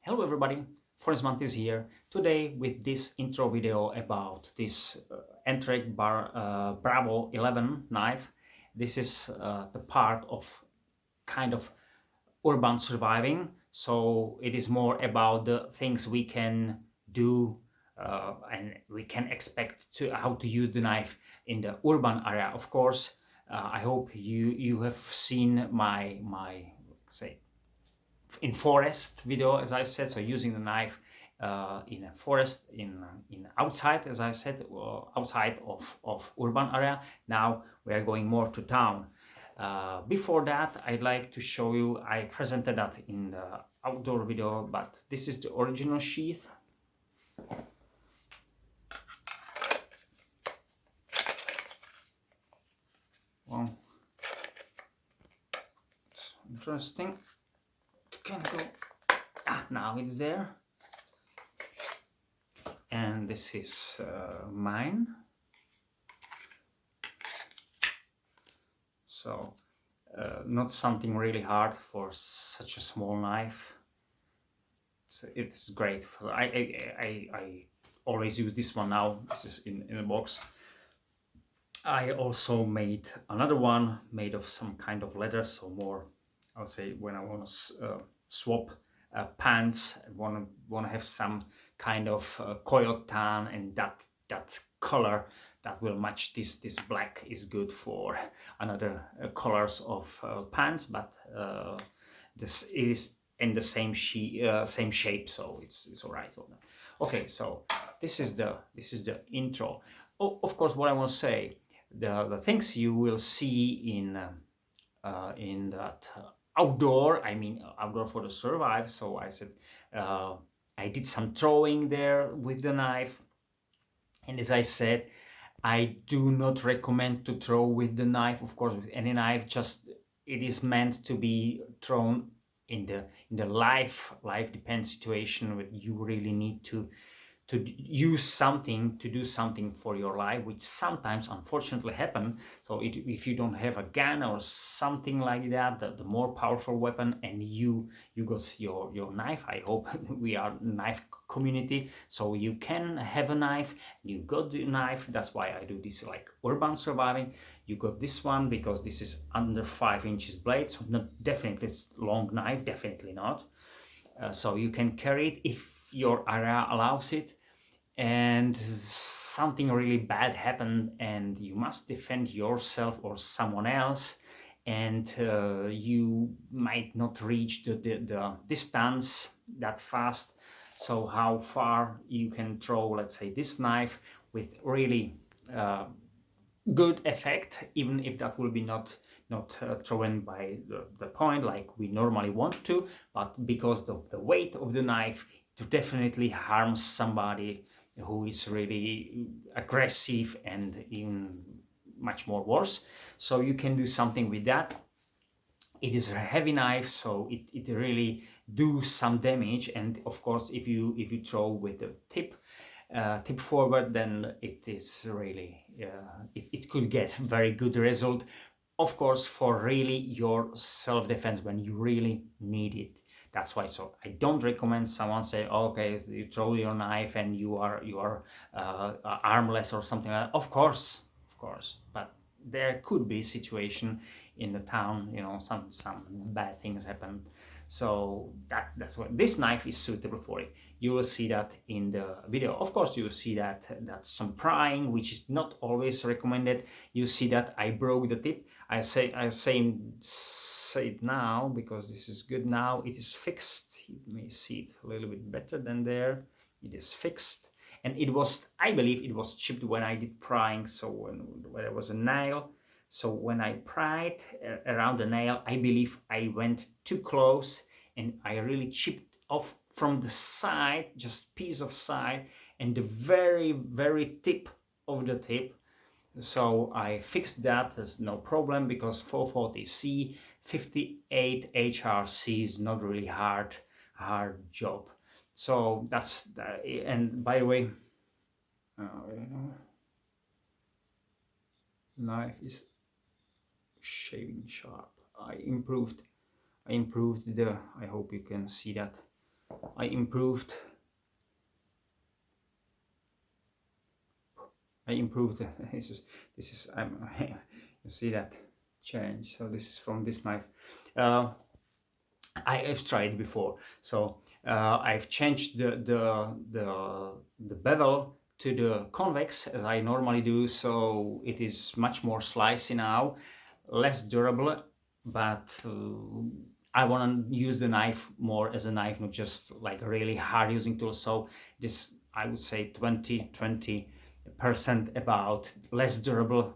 Hello everybody, Forest is here today with this intro video about this Entrek Bravo 11 knife. This is the part of kind of urban surviving, so it is more about the things we can do and we can expect to how to use the knife in the urban area. Of course, I hope you have seen my say in forest video, as I said, so using the knife in a forest, in outside, as I said, outside of urban area. Now we are going more to town. Before that, I'd like to show you, I presented that in the outdoor video, but this is the original sheath. Well, it's interesting. It can go. Now it's there. And this is mine. So not something really hard for such a small knife. So it's great. I always use this one now. This is in the box. I also made another one made of some kind of leather, so more, I would say, when I want to swap pants, I want to have some kind of coyote tan, and that color that will match this black is good for another colors of pants, but this is in the same shape, so it's all right. Okay, so this is the intro. Oh, of course, what I want to say, the things you will see in that outdoor, I mean outdoor for the survive. So I said I did some throwing there with the knife, and as I said, I do not recommend to throw with the knife. Of course, with any knife, just it is meant to be thrown in the life depend situation where you really need to use something to do something for your life, which sometimes unfortunately happen. So if you don't have a gun or something like that, the more powerful weapon, and you got your knife. I hope we are knife community, so you can have a knife, you got the knife. That's why I do this like urban surviving. You got this one because this is under 5 inches blade, so not definitely it's long knife, definitely not. So you can carry it if your area allows it, and something really bad happened and you must defend yourself or someone else, and you might not reach the distance that fast. So how far you can throw, let's say, this knife with really good effect, even if that will be not thrown by the point like we normally want to, but because of the weight of the knife, to definitely harm somebody who is really aggressive and even much more worse. So you can do something with that. It is a heavy knife, so it really do some damage, and of course if you throw with the tip forward, then it is really it could get very good result, of course, for really your self-defense when you really need it. That's why. So I don't recommend someone say, okay, you throw your knife and you are armless or something like that. Of course, but there could be situation in the town, you know, some bad things happen. So that's what this knife is suitable for it. You will see that in the video. Of course, you will see that some prying, which is not always recommended. You see that I broke the tip. I say it now because this is good now. It is fixed. You may see it a little bit better than there. It is fixed, and it was, I believe, it was chipped when I did prying. So when there was a nail. So when I pried around the nail, I believe I went too close and I really chipped off from the side, just piece of side, and the very, very tip of the tip. So I fixed that. There's no problem because 440C 58 HRC is not really hard job. So that's and by the way, knife is shaving sharp. I improved the, I hope you can see that, I improved. This is you see that change. So this is from this knife. I have tried before. So I've changed the bevel to the convex as I normally do. So it is much more slicey now, less durable, but I want to use the knife more as a knife, not just like a really hard using tool. So this, I would say 20% about less durable,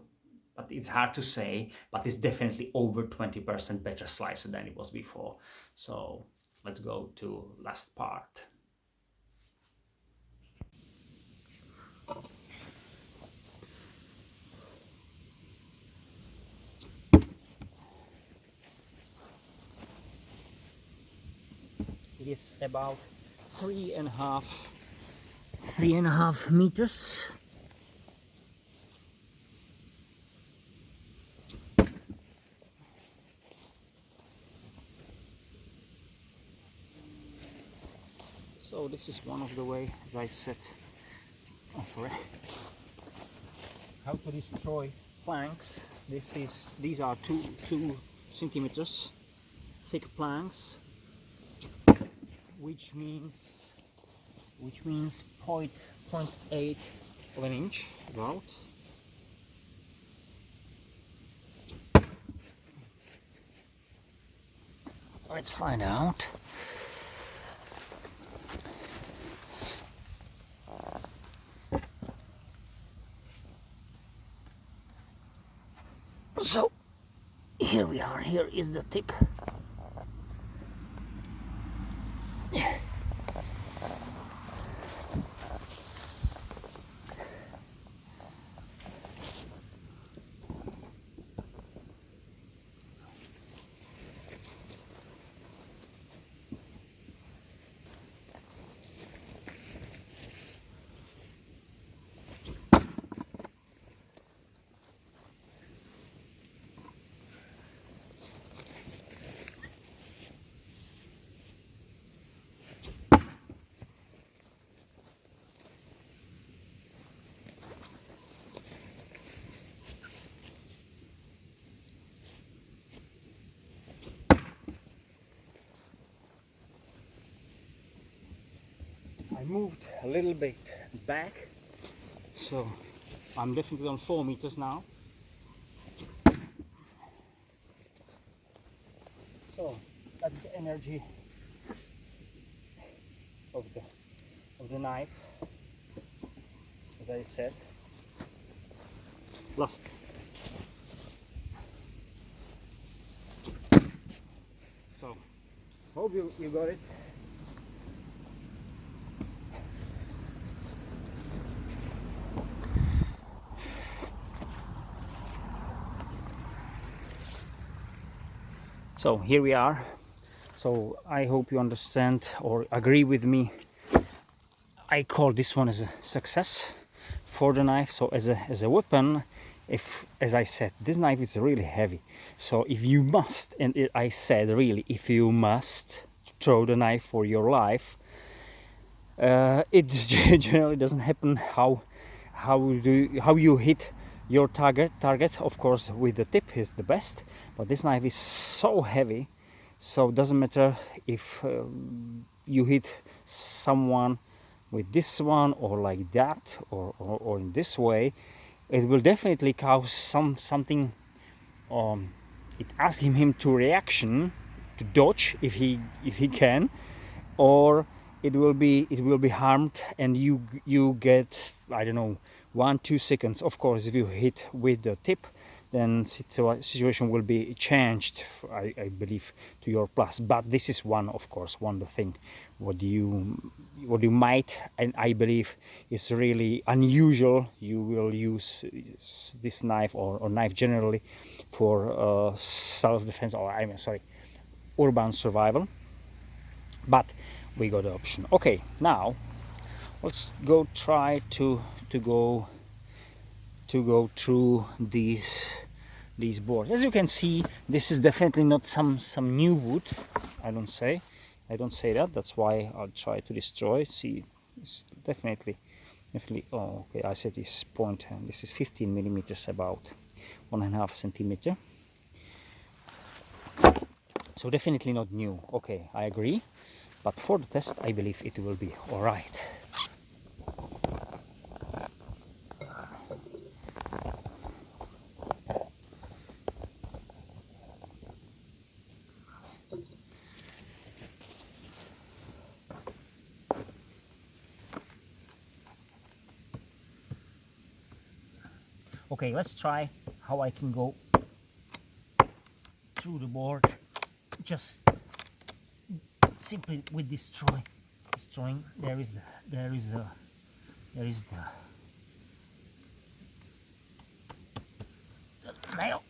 but it's hard to say, but it's definitely over 20% better slicer than it was before. So let's go to last part. It is about 3.5 meters. So this is one of the way, as I said, how to destroy planks. These are 2 centimeters thick planks, which means 0.8 of an inch about. Let's find out. So here we are. Here is the tip. I moved a little bit back, so I'm definitely on 4 meters now. So that's the energy of the knife, as I said. Lost. So hope you got it. So here we are. So I hope you understand or agree with me. I call this one as a success for the knife. So as a weapon, if, as I said, this knife is really heavy. So if you must, and I said really, if you must throw the knife for your life, it generally doesn't happen how you hit your target. Of course, with the tip is the best, but this knife is so heavy, so it doesn't matter if you hit someone with this one or like that or in this way, it will definitely cause something. It asking him to reaction, to dodge if he can, or it will be harmed, and you get, I don't know, 1-2 seconds. Of course, if you hit with the tip, then situation will be changed, I believe, to your plus. But this is one, of course, one the thing what you might, and I believe is really unusual. You will use this knife or knife generally for self-defense, or I'm sorry, urban survival. But we got the option. Okay, now let's go try to go through these boards. As you can see, this is definitely not some new wood, I don't say. I don't say that. That's why I'll try to destroy. See, it's definitely. Oh, okay. I said this point, and this is 15 millimeters, about 1.5 centimeter. So definitely not new. Okay, I agree. But for the test, I believe it will be all right. Okay, let's try how I can go through the board just simply with destroying. There is the nail.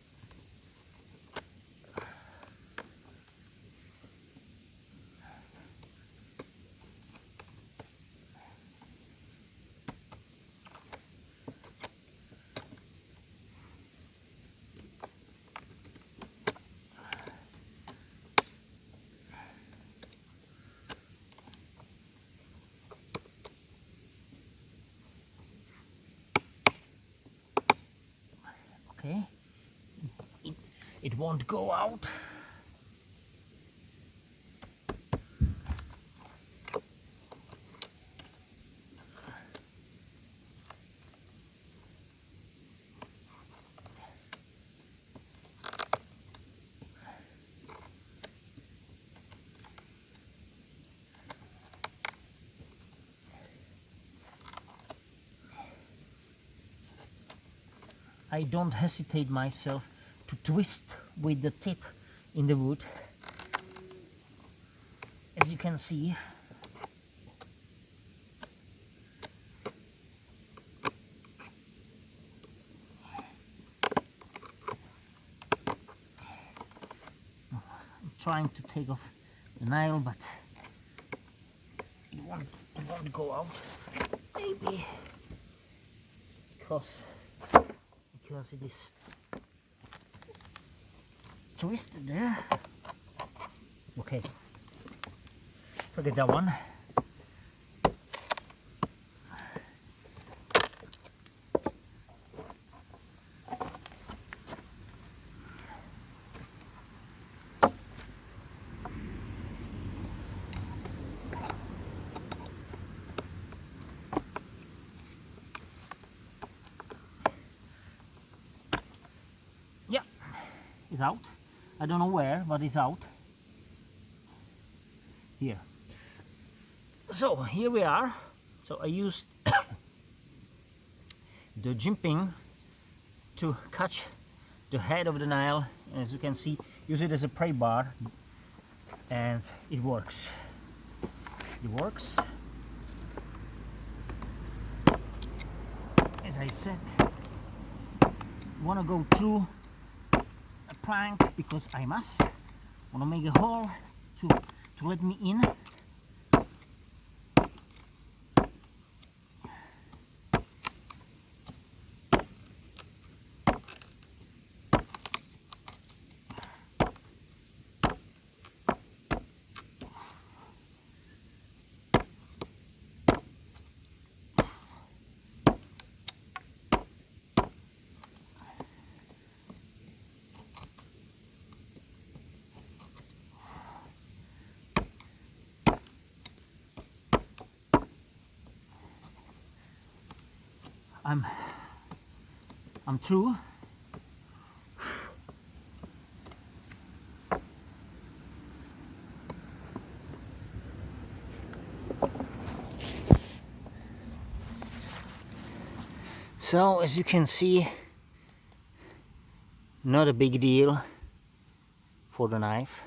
Okay, it won't go out. I don't hesitate myself to twist with the tip in the wood. As you can see, I'm trying to take off the nail, but it won't go out. Maybe because it is twisted there. Okay, forget that one. Yeah, it's out. I don't know where, but it's out. Here. So here we are. So I used the jimping to catch the head of the nail. As you can see, use it as a pry bar, and it works. It works. As I said, want to go through a plank because I must. Want to make a hole to let me in. I'm through. So as you can see, not a big deal for the knife.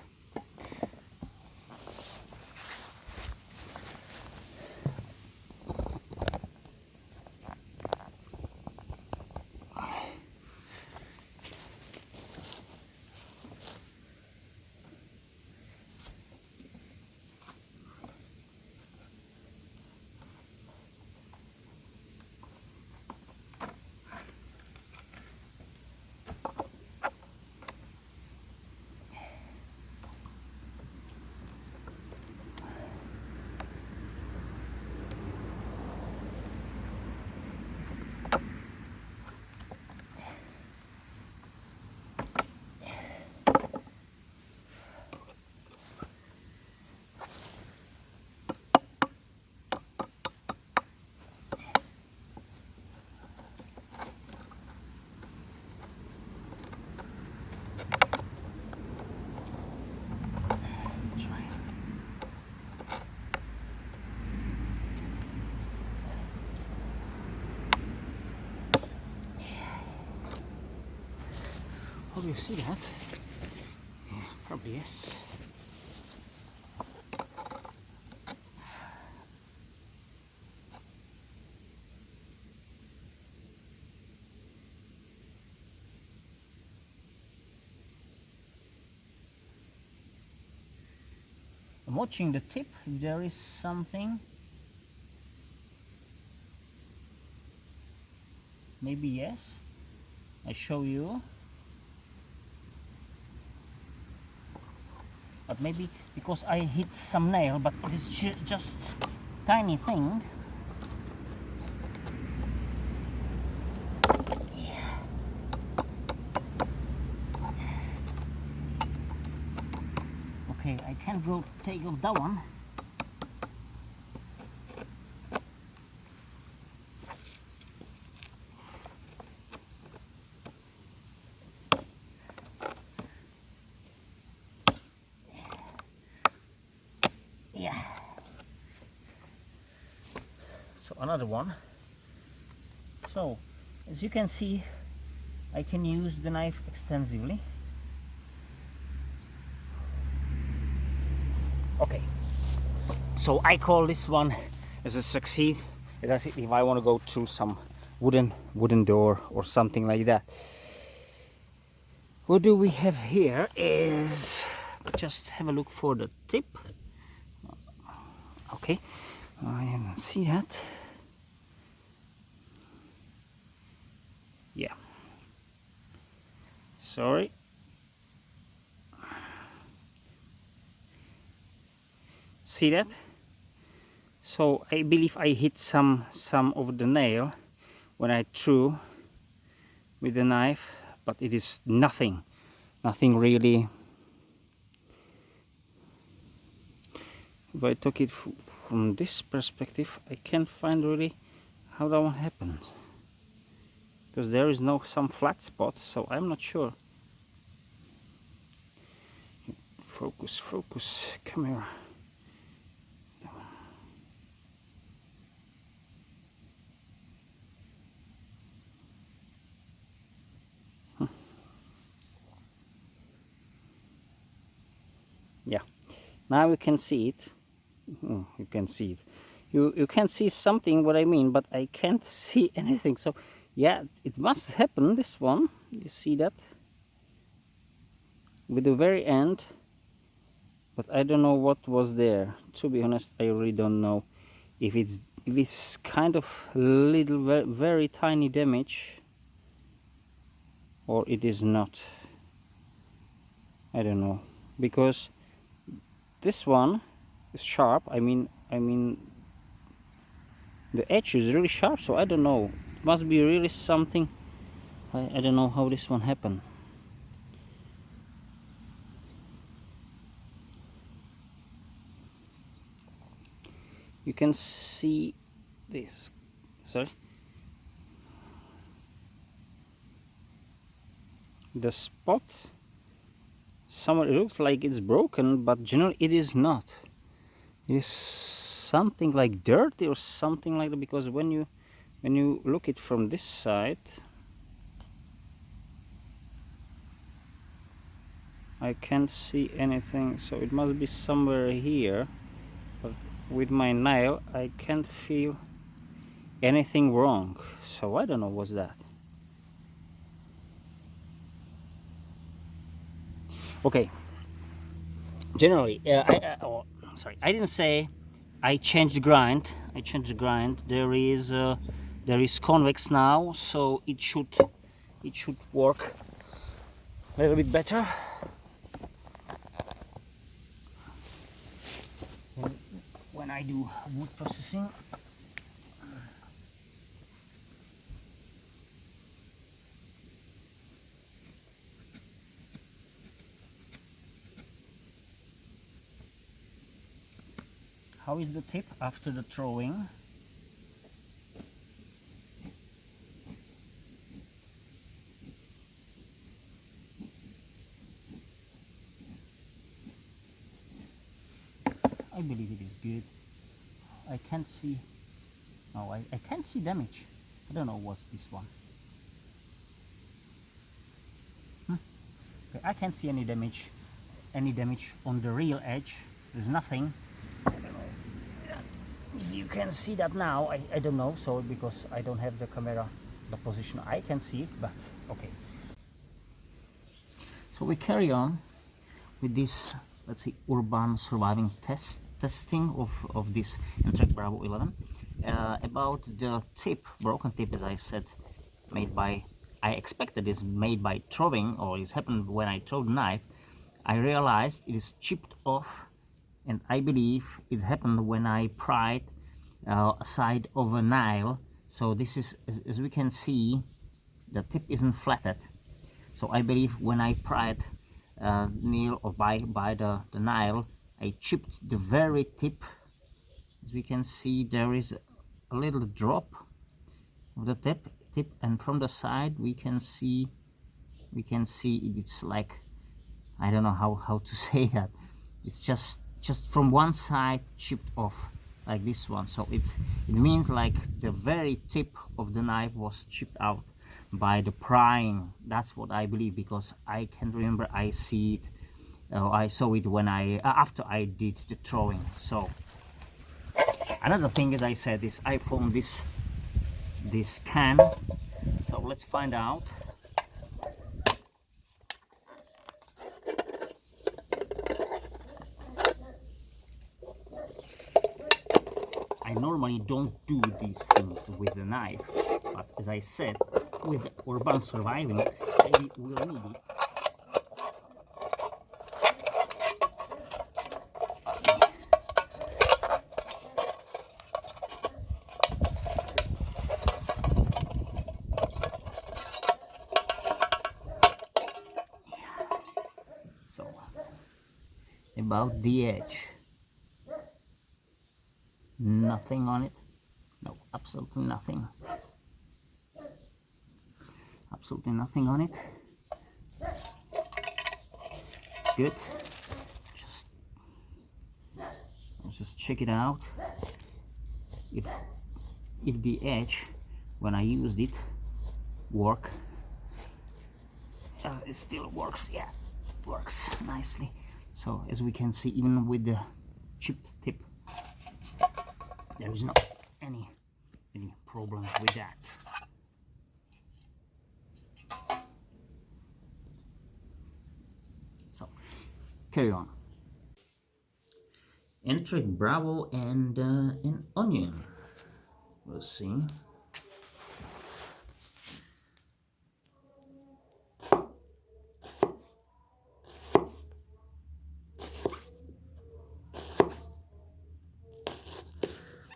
you see that? Probably yes. I'm watching the tip if there is something. Maybe yes. I show you. But maybe because I hit some nail, but it is just tiny thing. Yeah. Okay, I can't go take off that one. Yeah. So another one. So as you can see, I can use the knife extensively. Okay. So I call this one as a succeed. As if I want to go through some wooden door or something like that. What do we have here is just have a look for the tip. Okay, I can see that. Yeah. Sorry. See that? So I believe I hit some of the nail when I threw with the knife, but it is nothing really. If I took it from this perspective, I can't find really how that one happened, because there is no some flat spot, so I'm not sure. Focus, camera. Yeah, now you can see it. You can see it. You can see something what I mean, but I can't see anything. So yeah, it must happen, this one. You see that with the very end, but I don't know what was there. To be honest, I really don't know if it's kind of little very tiny damage or it is not. I don't know, because this one is sharp. I mean the edge is really sharp, so I don't know. It must be really something. I don't know how this one happened. You can see this. Sorry. The spot. Somewhere it looks like it's broken, but generally it is not. It is something like dirty or something like that, because when you look it from this side, I can't see anything, so it must be somewhere here. But with my nail I can't feel anything wrong, so I don't know what's that. Okay, generally I didn't say I changed the grind. There is convex now, so it should work a little bit better. When I do wood processing. How is the tip after the throwing? I believe it is good. I can't see. No, I can't see damage. I don't know what's this one. Okay, I can't see any damage on the real edge. There's nothing. I don't know if you can see that now. I don't know, so because I don't have the camera, the position I can see it, but okay. So we carry on with this, let's say, urban surviving testing of this Entrek Bravo 11. About the tip, broken tip, as I said, I expected is made by throwing, or it's happened when I throw the knife. I realized it is chipped off, and I believe it happened when I pried a side of a nail. So this is, as we can see, the tip isn't flattened. So I believe when I pried nail or by the nail, I chipped the very tip. As we can see, there is a little drop of the tip, and from the side we can see it's like, I don't know how to say that. It's just from one side chipped off like this one. So it means like the very tip of the knife was chipped out by the prying. That's what I believe, because I can't remember I saw it when after I did the throwing. So another thing, as I said, is I found this can. So let's find out. I normally don't do these things with the knife, but as I said, with urban surviving, maybe we'll need it. So, about the edge, nothing on it. No, absolutely nothing. Absolutely nothing on it. Good. Let's just check it out. If the edge, when I used it, it still works. Yeah, it works nicely. So as we can see, even with the chipped tip, there is not any problem with that. So carry on. Entrek Bravo and an onion. We'll see.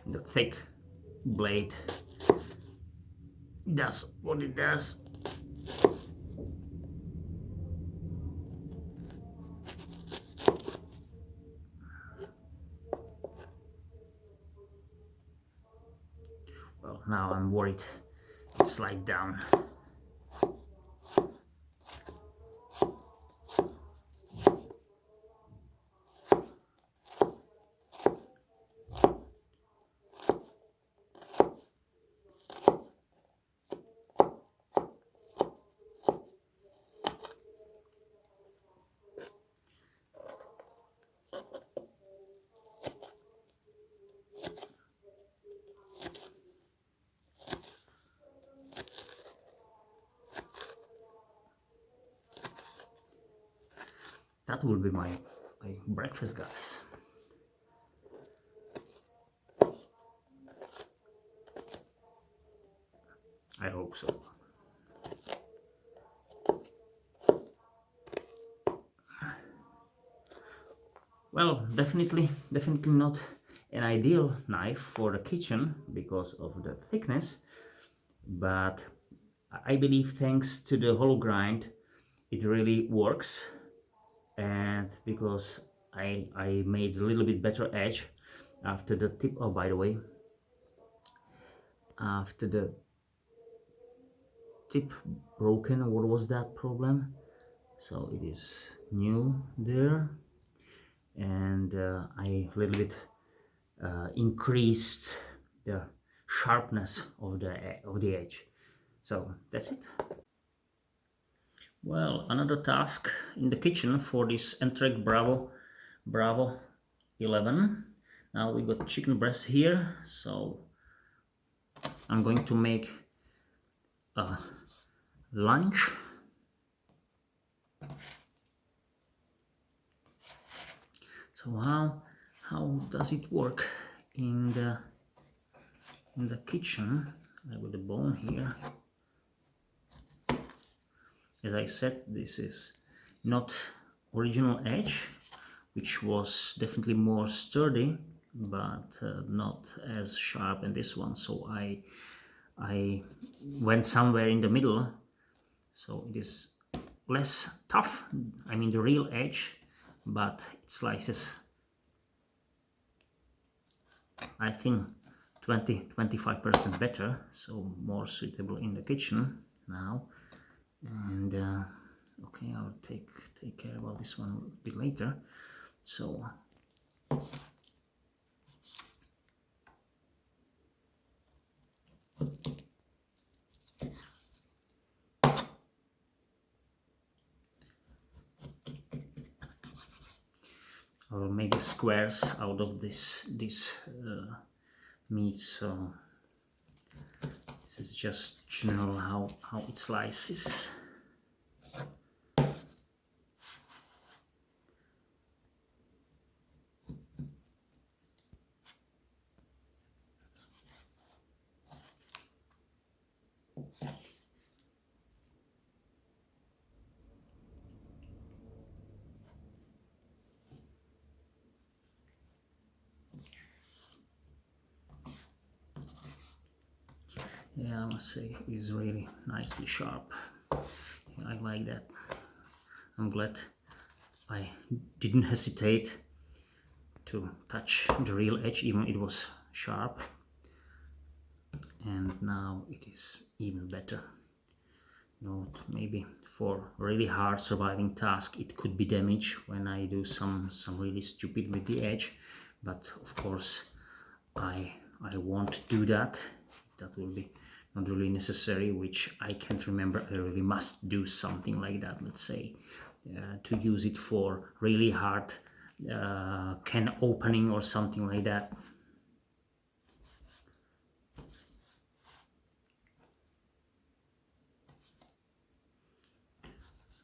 The thick blade does what it does. Well, now I'm worried it slide down. That will be my breakfast, guys. I hope so. Well, definitely not an ideal knife for the kitchen because of the thickness, but I believe thanks to the hollow grind it really works, and because I made a little bit better edge after the tip. Oh, by the way, after the tip broken, what was that problem? So it is new there, and I a little bit increased the sharpness of the edge. So that's it. Well, another task in the kitchen for this Entrek Bravo 11. Now we got chicken breast here, so I'm going to make a lunch. So how does it work in the kitchen? I got the bone here. As I said, this is not original edge, which was definitely more sturdy, but not as sharp in this one. So I went somewhere in the middle, so it is less tough, I mean the real edge, but it slices, I think, 20-25% better, so more suitable in the kitchen now. And okay, I'll take care about this one a bit later. So I will make squares out of this meat. So this is just general how it slices. Yeah, I must say it's really nicely sharp. Yeah, I like that. I'm glad I didn't hesitate to touch the real edge, even it was sharp. And now it is even better. Maybe for really hard surviving task it could be damaged when I do some really stupid with the edge, but of course I won't do that. That will be not really necessary, which I can't remember I really must do something like that, let's say, to use it for really hard can opening or something like that.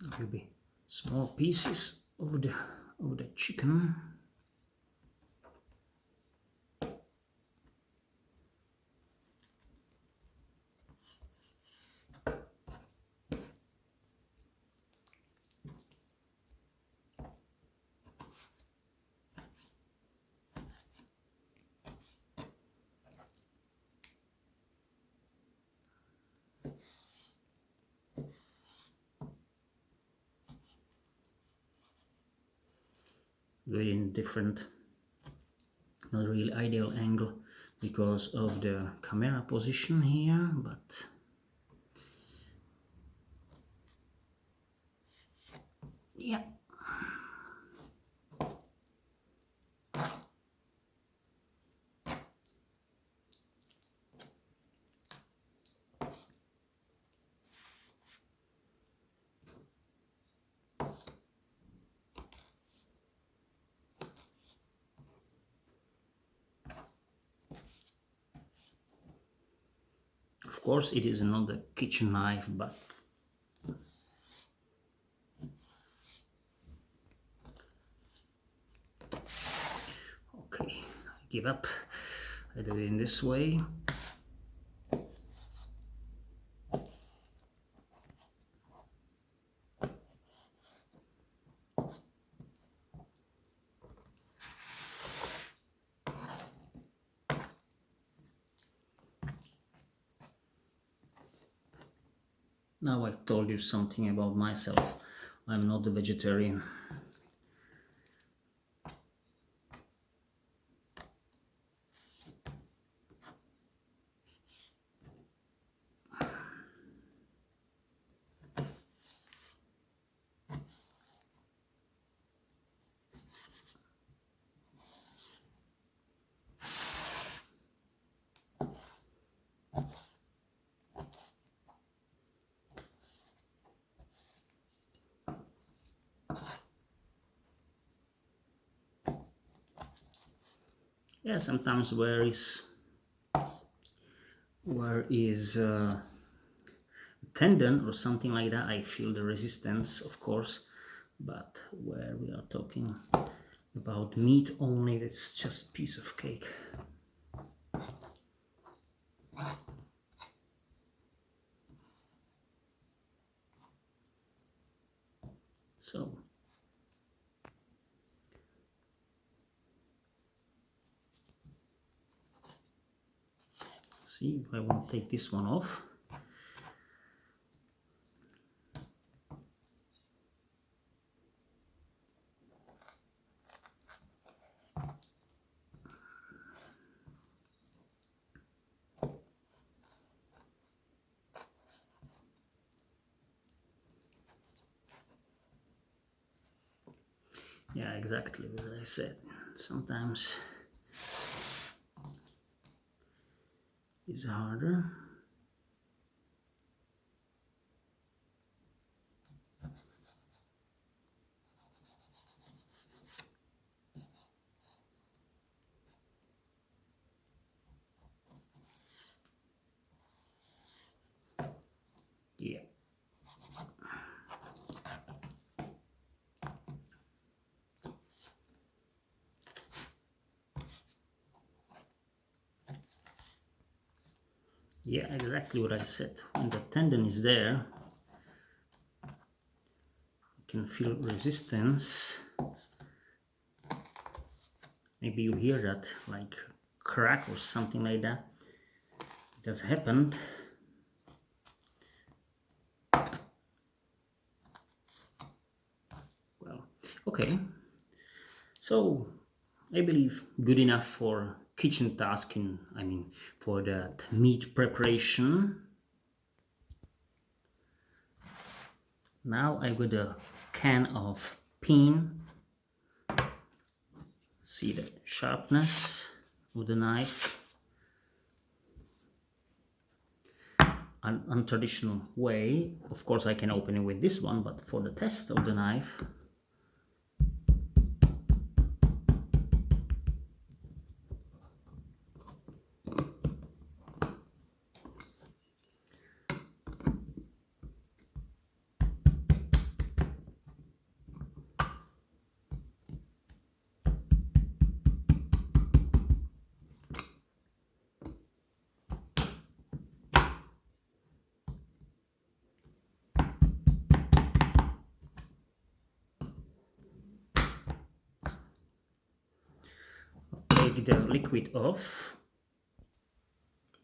It will be small pieces of the chicken. Do it in different, not really ideal angle because of the camera position here, but yeah. Of course, it is not a kitchen knife, but okay, I give up. I do it in this way. Now I've told you something about myself. I'm not a vegetarian. Yeah, sometimes where is tendon or something like that, I feel the resistance, of course, but where we are talking about meat only, it's just piece of cake. So see if I won't take this one off. Yeah, exactly as I said, sometimes it's harder. Yeah. Yeah, exactly what I said. When the tendon is there, you can feel resistance. Maybe you hear that, like crack or something like that. It has happened. Well, okay. So I believe good enough for kitchen tasking. I mean, for that meat preparation. Now I got a can of peen. See the sharpness of the knife. An untraditional way. Of course I can open it with this one, but for the test of the knife, take the liquid off.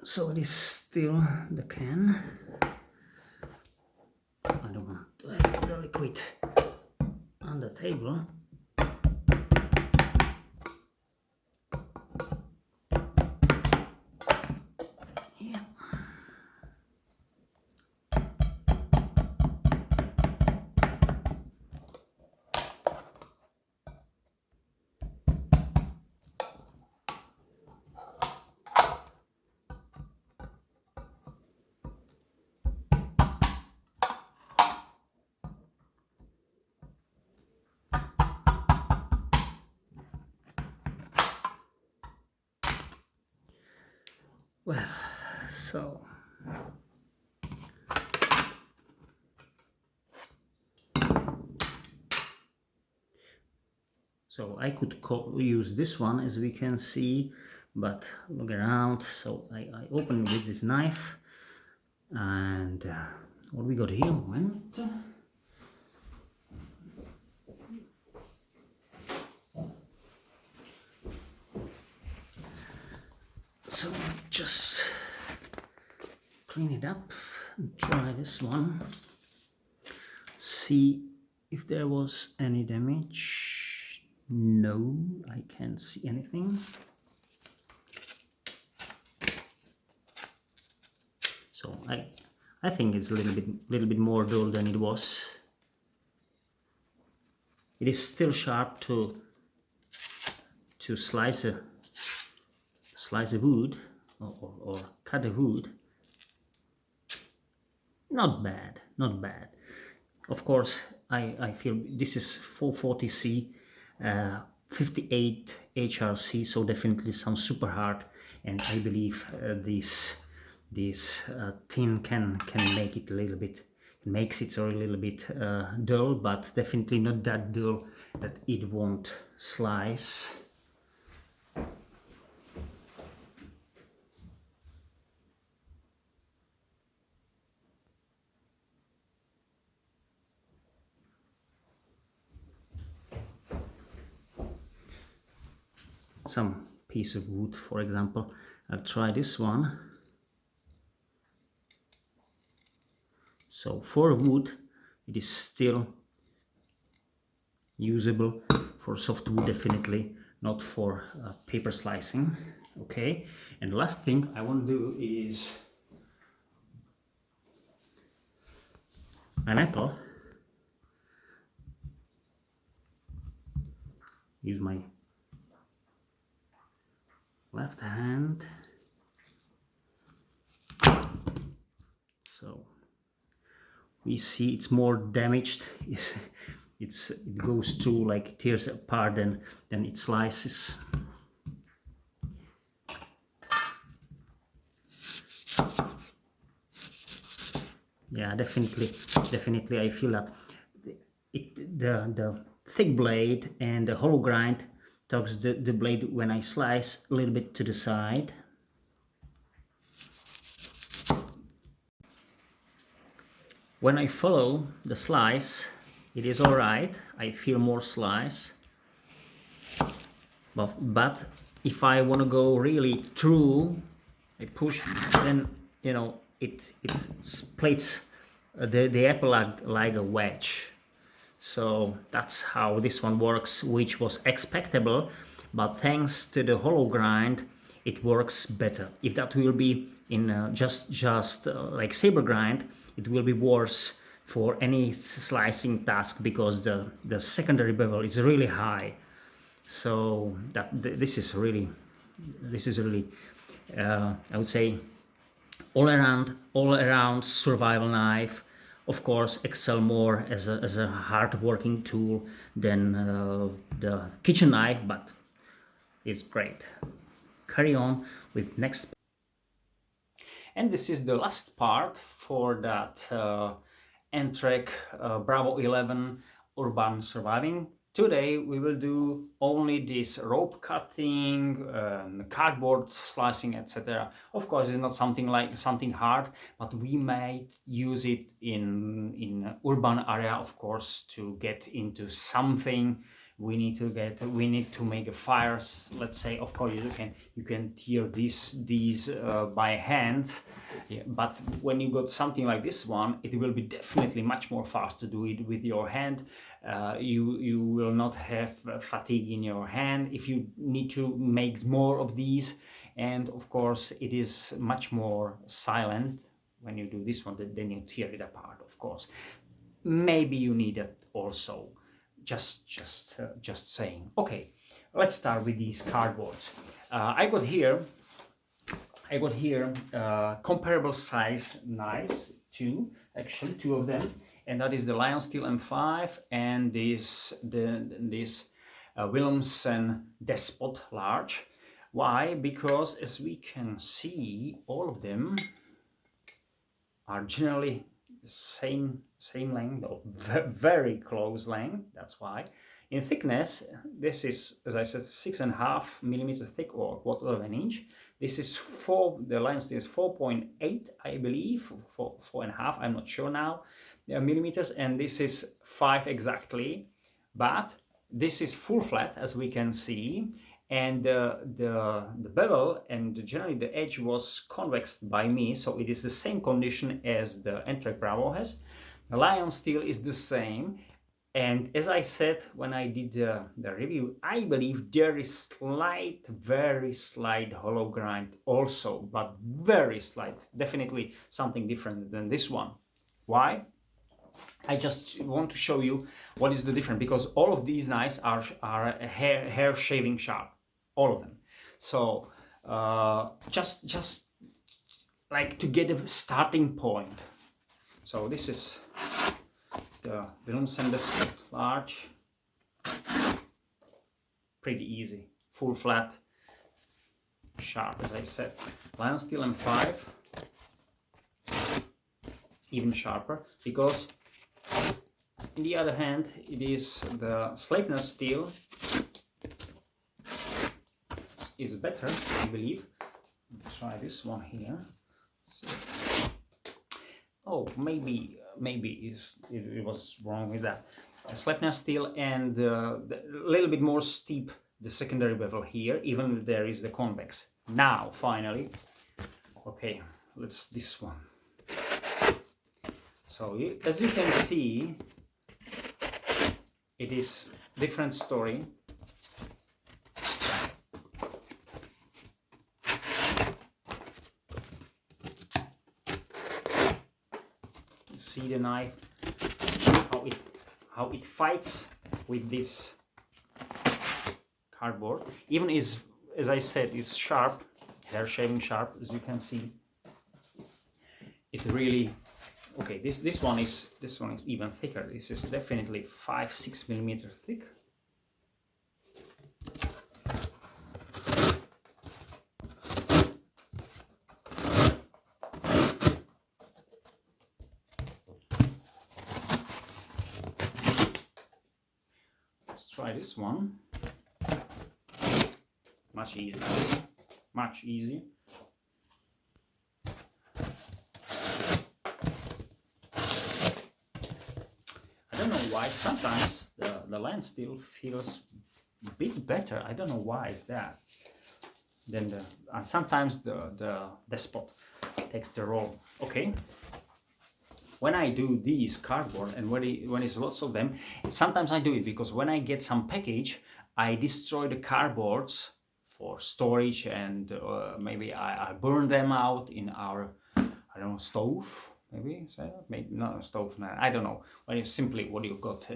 So it is still the can. I don't want to have the liquid on the table. Yeah. Well, so I could use this one, as we can see, but look around. So I open with this knife, and what we got here? Moment. So just clean it up and try this one. See if there was any damage. No, I can't see anything. So I think it's a little bit more dull than it was. It is still sharp to slice a wood or cut a wood. Not bad, not bad. Of course, I feel this is 440C, 58 HRC, so definitely sounds super hard, and I believe this tin can make it a little bit, makes it a little bit dull, but definitely not that dull that it won't slice. Some piece of wood, for example. I'll try this one. So for wood, it is still usable. For softwood, definitely not for paper slicing. Okay, and the last thing I want to do is an apple. Use my left hand. So we see it's more damaged. It goes through, like tears apart, than it slices. Yeah, definitely I feel that the thick blade and the hollow grind tugs the blade when I slice a little bit to the side. When I follow the slice, it is alright. I feel more slice. But if I want to go really through, I push, then it splits the apple like a wedge. So that's how this one works, which was expectable, but thanks to the hollow grind, it works better. If that will be in just like saber grind, it will be worse for any slicing task, because the secondary bevel is really high. So this is really I would say all around survival knife. Of course, excel more as a hard working tool than the kitchen knife, but it's great. Carry on with next. And this is the last part for that Entrek Bravo 11 urban surviving. Today we will do only this rope cutting, cardboard slicing, etc. Of course, it's not something hard, but we might use it in urban area, of course, to get into something. We need to make a fires. Let's say, of course, you can tear these by hand, yeah, but when you got something like this one, it will be definitely much more fast to do it with your hand. You will not have fatigue in your hand if you need to make more of these, and of course it is much more silent when you do this one than you tear it apart. Of course, maybe you need it also. Just saying. Okay, let's start with these cardboards. I got here comparable size knives, two of them, and that is the Lion Steel M5 and this Wilhelmsen Despot Large. Why? Because as we can see, all of them are generally same length, or very close length. That's why. In thickness, this is, as I said, 6.5 millimeter thick, or 1/4 inch. This is the Lion Steel is 4.8, I believe, 4.5, I'm not sure now, millimeters, and this is 5 exactly. But this is full flat, as we can see, and the bevel and generally the edge was convexed by me, so it is the same condition as the Entrek Bravo has. The Lion Steel is the same, and as I said when I did the review, I believe there is very slight hollow grind also, but very slight, definitely something different than this one. Why? I just want to show you what is the difference, because all of these knives are hair shaving sharp, all of them. So just like to get a starting point. So this is the Wilhelmsen despot large. Pretty easy, full flat, sharp as I said. Lion steel M5, even sharper, because in the other hand it is the Sleipner steel is better, I believe. Let's try this one here. So, oh, maybe it was wrong with that. Sleipner steel and a little bit more steep the secondary bevel here, even if there is the convex. Now, finally, okay, let's this one. So as you can see, it is different story. You see the knife, how it fights with this cardboard. Even is, as I said, it's sharp, hair shaving sharp, as you can see. It really, okay, this one is even thicker. This is definitely 5-6 millimeter thick. Let's try this one. Much easier. Much easier. I don't know why sometimes the lens still feels a bit better. I don't know why it's that. Then and sometimes the despot takes the role. Okay. When I do these cardboard and when it's lots of them, sometimes I do it because when I get some package, I destroy the cardboards for storage, and maybe I burn them out in our, I don't know, stove. Maybe not a stove. I don't know. When you simply what you got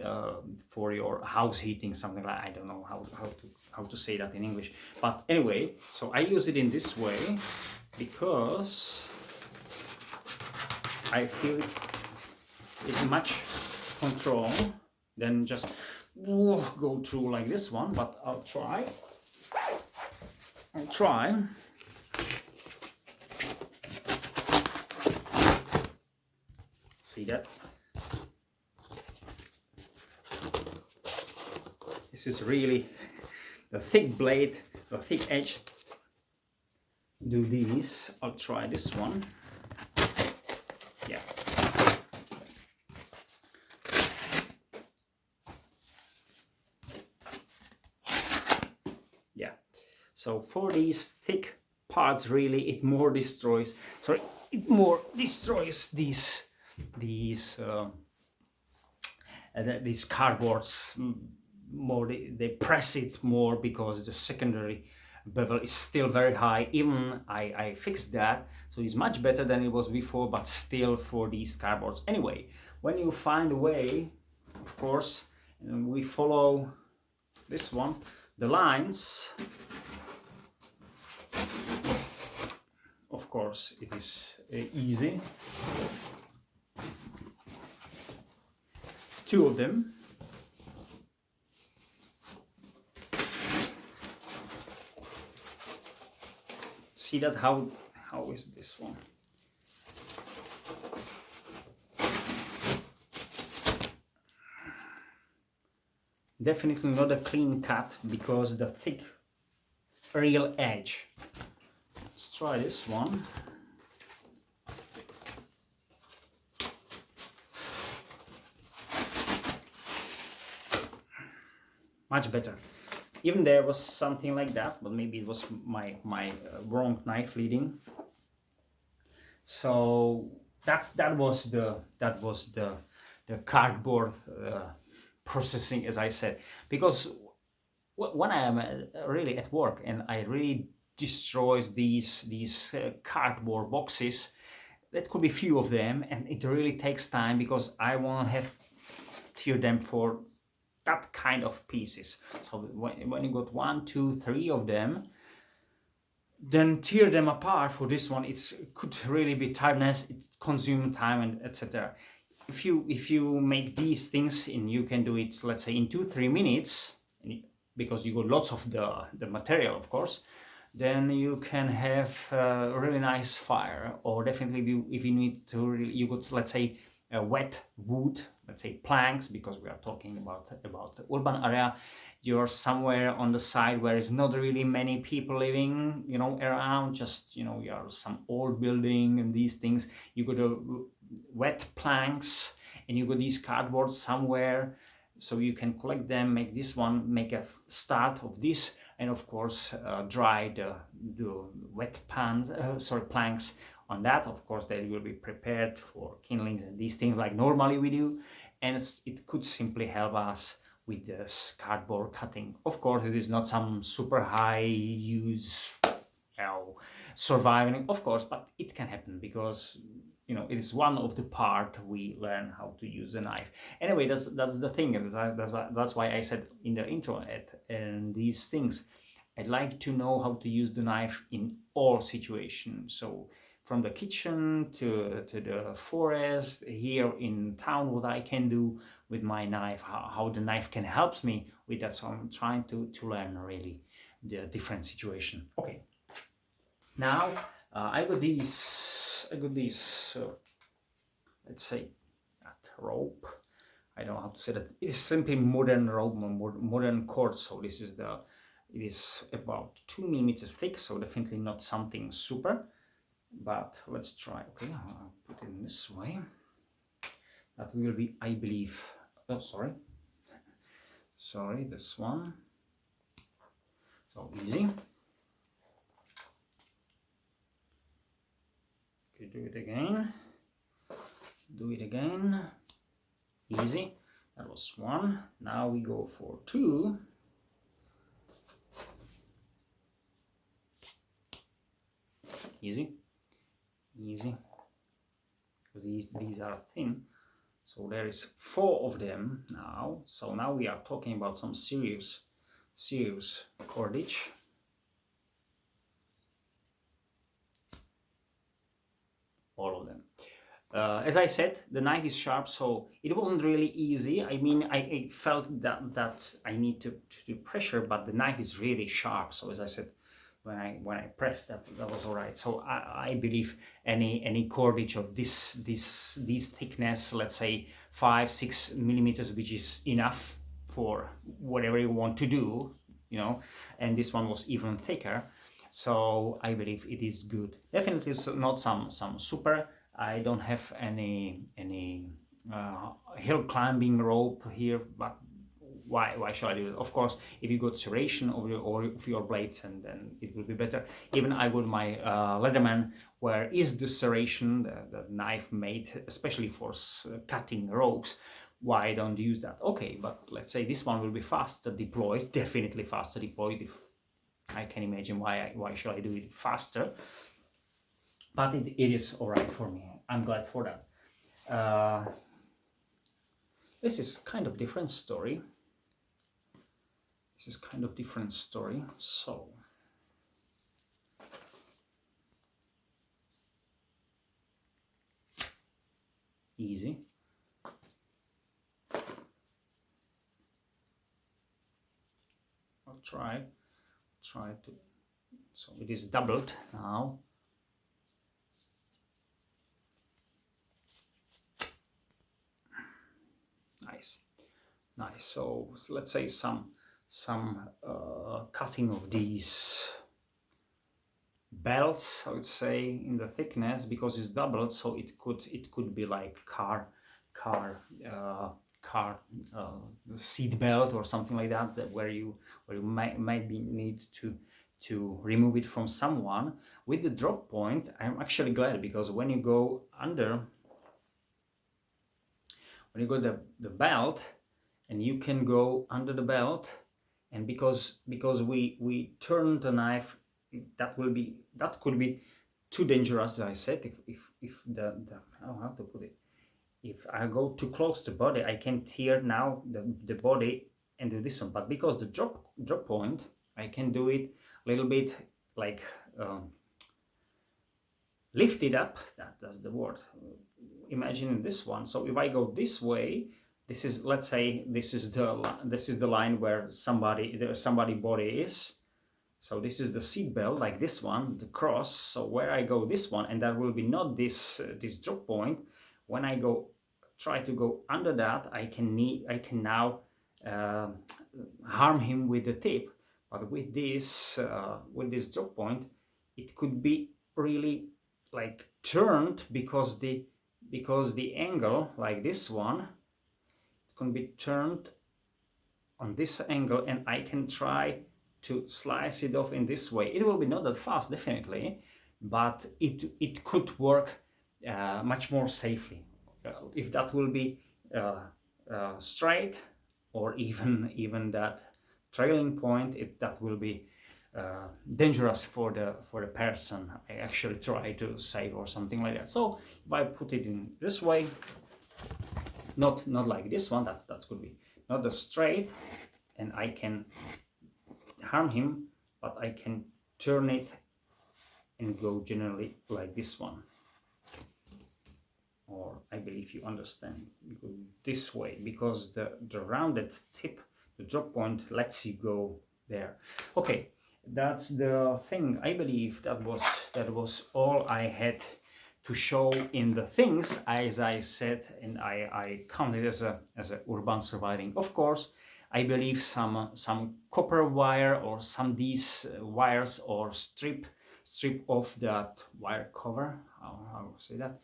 for your house heating, something like, I don't know how to say that in English. But anyway, so I use it in this way because I feel it's much control than just go through like this one. But I'll try. See that? This is really the thick blade, the thick edge. Do these. I'll try this one. Yeah. Yeah. So for these thick parts, really, it more destroys. Sorry, it more destroys these cardboards more. They press it more because the secondary bevel is still very high. Even I fixed that, so it's much better than it was before, but still for these cardboards. Anyway, when you find a way, of course, and we follow this one, the lines, of course it is easy. 2 of them. See that how is this one? Definitely not a clean cut because the thick real edge. Let's try this one. Much better. Even there was something like that, but maybe it was my wrong knife leading. So that was the cardboard processing, as I said, because when I am really at work and I really destroy these cardboard boxes, that could be few of them, and it really takes time because I want to have tear them for that kind of pieces. So when you got 1, 2, 3 of them, then tear them apart. For this one, it could really be tiredness, it consumes time, and etc. if you make these things and you can do it, let's say in 2-3 minutes, because you got lots of the material, of course, then you can have a really nice fire. Or definitely if you need to really, you could, let's say, a wet wood, let's say planks, because we are talking about the urban area. You're somewhere on the side where there's not really many people living, around, just, you are some old building and these things. You got a wet planks and you got these cardboard somewhere, so you can collect them, make this one, make a start of this, and of course dry the wet planks on that. Of course they will be prepared for kindlings and these things like normally we do, and it could simply help us with this cardboard cutting. Of course it is not some super high use surviving, of course, but it can happen because it is one of the part we learn how to use a knife. Anyway, that's the thing. That's why I said in the intro and these things, I'd like to know how to use the knife in all situations. So from the kitchen to the forest, here in town, what I can do with my knife, how the knife can help me with that. So I'm trying to learn really the different situation. Okay. Now I got these, let's say, that rope. I don't know how to say that. It is simply modern rope, modern cord. So this is it is about 2 millimeters thick. So definitely not something super, but let's try. Okay, I'll put it in this way. That will be, I believe. Oh, sorry, this one. So easy. Do it again. Do it again. Easy. That was 1. Now we go for 2. Easy. Easy. Because these are thin. So there is 4 of them now. So now we are talking about some serious cordage. All of them. As I said, the knife is sharp, so it wasn't really easy. I mean, I felt that I need to do pressure, but the knife is really sharp. So as I said, when I pressed that was all right. So I believe any cordage of this thickness, let's say 5-6 millimeters, which is enough for whatever you want to do, and this one was even thicker. So I believe it is good. Definitely not some super. I don't have any hill climbing rope here, but why should I do it? Of course, if you got serration of your blades, and then it will be better. Even I got my Leatherman, where is the serration, the knife made especially for cutting ropes. Why don't use that? Okay, but let's say this one will be faster deployed, definitely faster deployed. If I can imagine why should I do it faster, but it is all right for me. I'm glad for that. This is kind of different story. So easy. I'll try to. So it is doubled now. Nice. So let's say some cutting of these belts, I would say, in the thickness, because it's doubled. So it could be like car seat belt or something like that, where you might be need to remove it from someone. With the drop point, I'm actually glad, because when you go under, when you go the belt, and you can go under the belt, and because we turn the knife, that could be too dangerous, as I said. If the how to put it, if I go too close to the body, I can tear now the body and do this one. But because the drop point, I can do it a little bit like lift it up. That's the word. imagine this one. So if I go this way, this is, let's say, this is the line where somebody body is. So this is the seat belt, like this one, the cross. So where I go this one, and that will be not this this drop point. When I try to go under that, I can now harm him with the tip. But with this drop point, it could be really like turned, because the angle, like this one, it can be turned on this angle, and I can try to slice it off in this way. It will be not that fast, definitely, but it could work much more safely. If that will be straight, or even that trailing point, that will be dangerous for the person I actually try to save, or something like that. So if I put it in this way, not like this one, that could be not the straight, and I can harm him, but I can turn it and go generally like this one. Or I believe you understand, you go this way, because the rounded tip, the drop point, lets you go there. Okay, that's the thing. I believe that was all I had to show in the things, as I said, and I counted as a urban surviving. Of course, I believe some copper wire, or some these wires, or strip off that wire cover. How say that?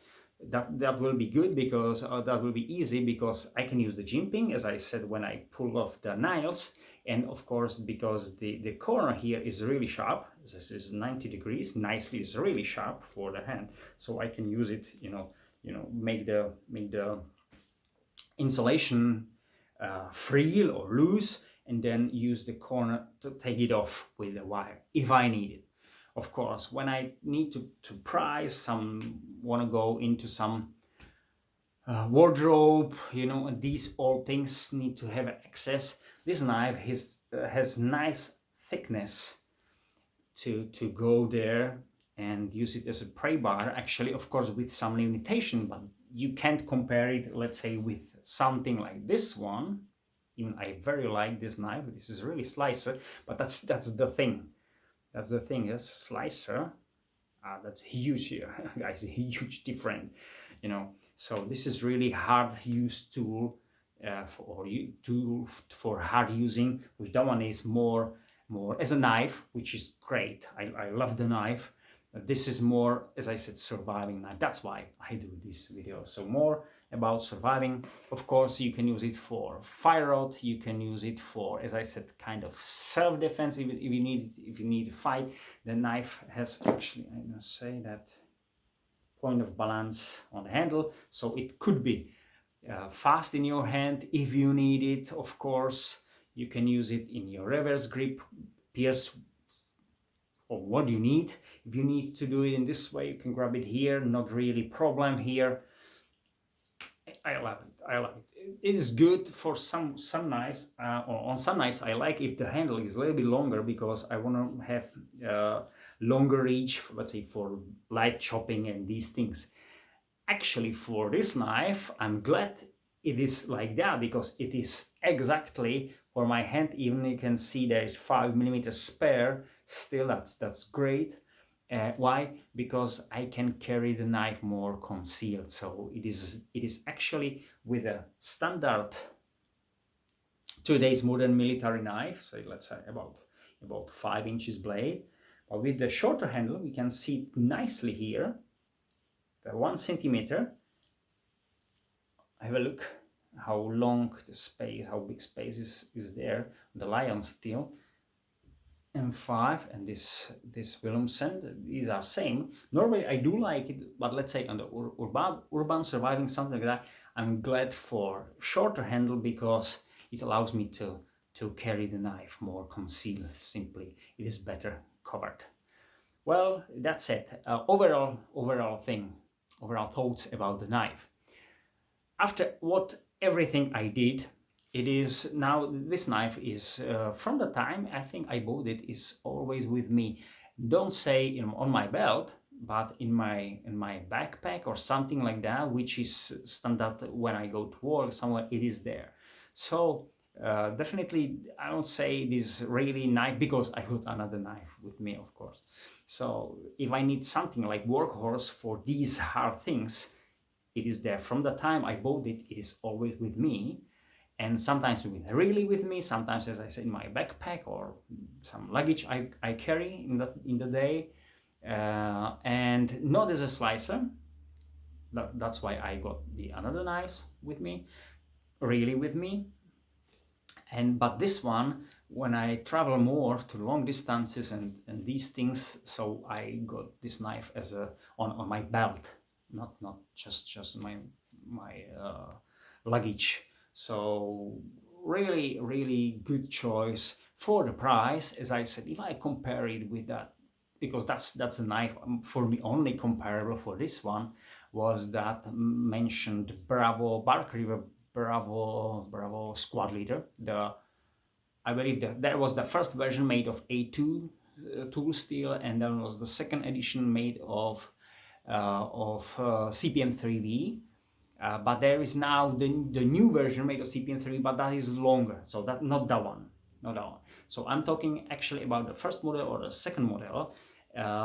That will be good, because that will be easy, because I can use the jimping, as I said, when I pull off the nails. And of course, because the corner here is really sharp, this is 90 degrees, nicely, is really sharp for the hand, so I can use it, make the insulation free or loose, and then use the corner to take it off with the wire if I need it. Of course, when I need to prise want to go into some wardrobe, and these all things need to have access. This knife has nice thickness to go there and use it as a pry bar, actually, of course, with some limitation, but you can't compare it, let's say, with something like this one. Even I very like this knife. This is really slicer, but that's the thing. That's the thing. Yes, slicer. That's huge here, guys. A huge difference, So this is really hard use tool for hard using. Which that one is more as a knife, which is great. I love the knife. This is more, as I said, surviving knife. That's why I do this video. So more about surviving. Of course, you can use it for fire rod. You can use it for, as I said, kind of self-defense. If you need to fight, the knife has actually, I must say, that point of balance on the handle, so it could be fast in your hand if you need it. Of course, you can use it in your reverse grip, pierce, or what you need. If you need to do it in this way, you can grab it here. Not really problem here. I love it. It is good for some knives. Or on some knives, I like if the handle is a little bit longer, because I want to have longer reach, let's say, for light chopping and these things. Actually, for this knife, I'm glad it is like that, because it is exactly for my hand. Even you can see there is 5mm spare. Still, that's great. Why? Because I can carry the knife more concealed. So it is actually with a standard today's modern military knife, so let's say about 5 inches blade. But with the shorter handle, we can see it nicely here. The 1 centimeter. Have a look how long the space, how big space is there. The lion steel. M5 and this Wilhelmsen, these are same. Normally I do like it, but let's say on the urban surviving, something like that, I'm glad for shorter handle, because it allows me to carry the knife more concealed. Simply, it is better covered. Well, that's it. Overall thoughts about the knife. After everything I did, it is now, this knife is from the time I think I bought it, is always with me. Don't say on my belt, but in my backpack or something like that, which is standard when I go to work somewhere, it is there. So definitely I don't say this really knife because I got another knife with me, of course. So if I need something like workhorse for these hard things, it is there. From the time I bought it, it is always with me. And sometimes really with me, sometimes, as I said, in my backpack or some luggage I carry in the day, and not as a slicer. That's why I got the another knives with me, really with me. And but this one, when I travel more to long distances and these things, so I got this knife as a on my belt, not just my luggage. So really good choice for the price. As I said, if I compare it with that, because that's a knife for me only comparable for this one was that mentioned Bravo Bark River Bravo squad leader. I believe that was the first version made of A2 tool steel, and then was the second edition made of CPM 3V. But there is now the new version made of CPM 3, but that is longer. So that not that one, not that one. So I'm talking actually about the first model or the second model.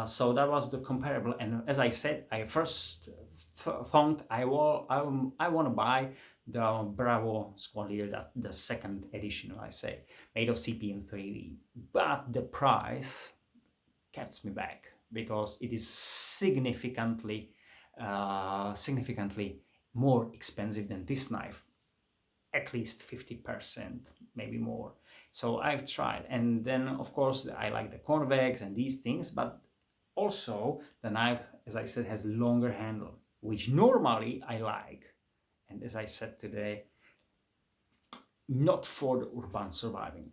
So that was the comparable. And as I said, I first thought I want to buy the Bravo Squad Leader, that the second edition, I say, made of CPM 3V. But the price kept me back because it is significantly more expensive than this knife, at least 50%, maybe more. So I've tried, and then of course I like the convex and these things, but also the knife, as I said, has longer handle, which normally I like. And as I said today, not for the urban surviving.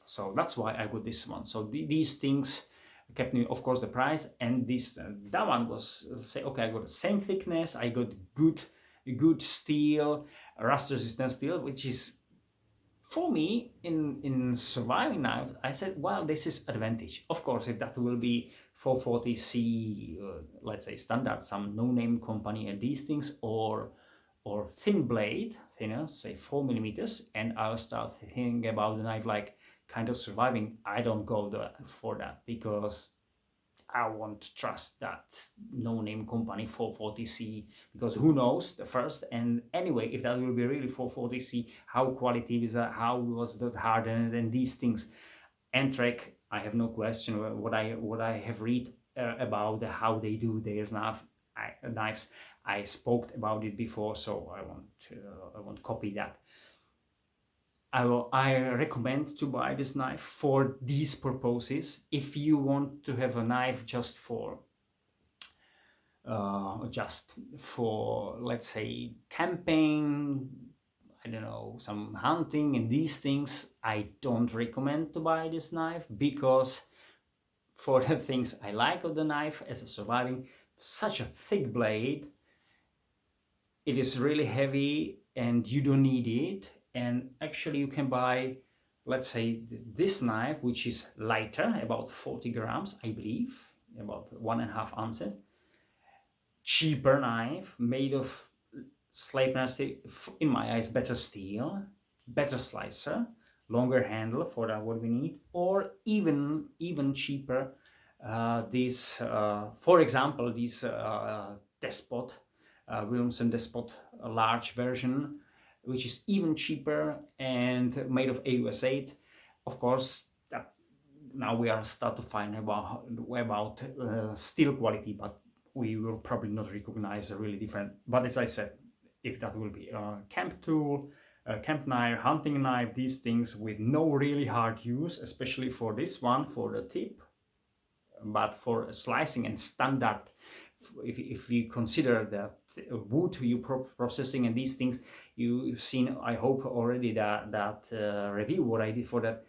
So that's why I got this one. So these things kept me, of course, the price, and this that one was, say, okay, I got the same thickness, I got good steel, rust resistant steel, which is for me in surviving knives. I said, well, this is advantage. Of course, if that will be 440C, let's say standard, some no-name company and these things, or thin blade, thinner, say 4 millimeters, and I'll start thinking about the knife like kind of surviving. I don't go for that because I won't trust that no-name company 440C, because who knows the first. And anyway, if that will be really 440C, how quality is that, how was that hardened, and these things. Entrek, I have no question what I have read about how they do their knives. I spoke about it before, so I won't copy that. I recommend to buy this knife for these purposes. If you want to have a knife just for let's say camping, I don't know, some hunting and these things, I don't recommend to buy this knife, because for the things I like of the knife as a surviving, such a thick blade, it is really heavy and you don't need it. And actually you can buy, let's say, this knife, which is lighter, about 40 grams, I believe, about 1.5 ounces, cheaper knife made of Sleipner steel, in my eyes better steel, better slicer, longer handle for that what we need, or even cheaper, for example, this Despot, Williamson Despot, a large version, which is even cheaper and made of AUS8. Of course, now we are start to find about steel quality, but we will probably not recognize a really different. But as I said, if that will be a camp tool, a camp knife, hunting knife, these things with no really hard use, especially for this one, for the tip, but for slicing and standard, if you consider the wood you processing and these things, you've seen, I hope already, that review what I did for that.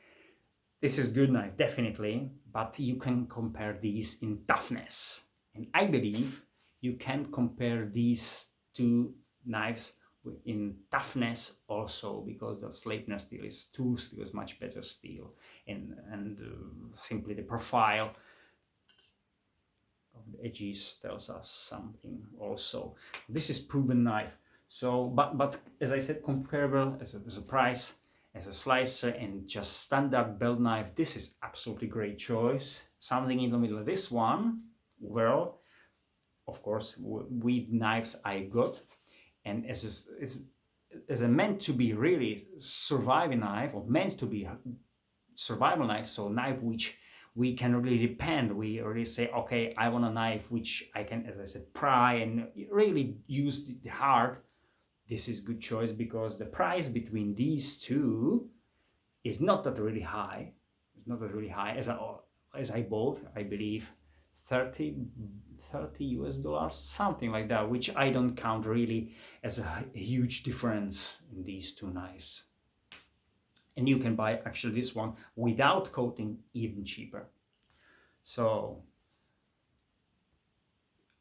This is good knife, definitely, but you can compare these in toughness. And I believe you can compare these two knives in toughness also, because the Sleipner steel is much better steel, and simply the profile edges tells us something also. This is proven knife. So, but as I said, comparable as a price, as a slicer, and just standard belt knife, this is absolutely great choice. Something in the middle of this one, well, of course, with knives I got, and as a meant to be really surviving knife, or meant to be a survival knife, so knife which we can really depend. We already say, okay, I want a knife which I can, as I said, pry and really use the heart. This is good choice because the price between these two is not that really high. It's not that really high as I bought, I believe, 30 US dollars, something like that, which I don't count really as a huge difference in these two knives. And you can buy actually this one without coating even cheaper. So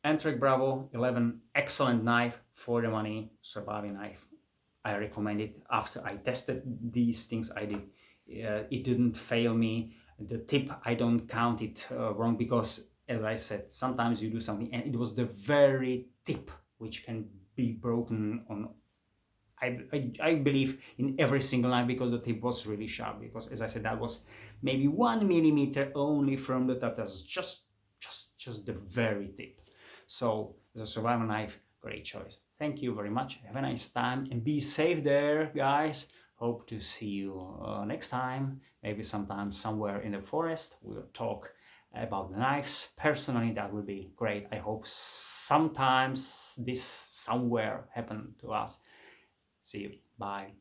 Entrek Bravo 11, excellent knife for the money, surviving knife. I recommend it. After I tested these things I did, it didn't fail me. The tip, I don't count it wrong because, as I said, sometimes you do something and it was the very tip which can be broken on, I believe, in every single knife, because the tip was really sharp. Because, as I said, that was maybe 1 millimeter only from the top. That's just the very tip. So, as a survival knife, great choice. Thank you very much. Have a nice time and be safe there, guys. Hope to see you next time. Maybe sometime somewhere in the forest. We'll talk about the knives. Personally, that would be great. I hope sometimes this somewhere happen to us. See you. Bye.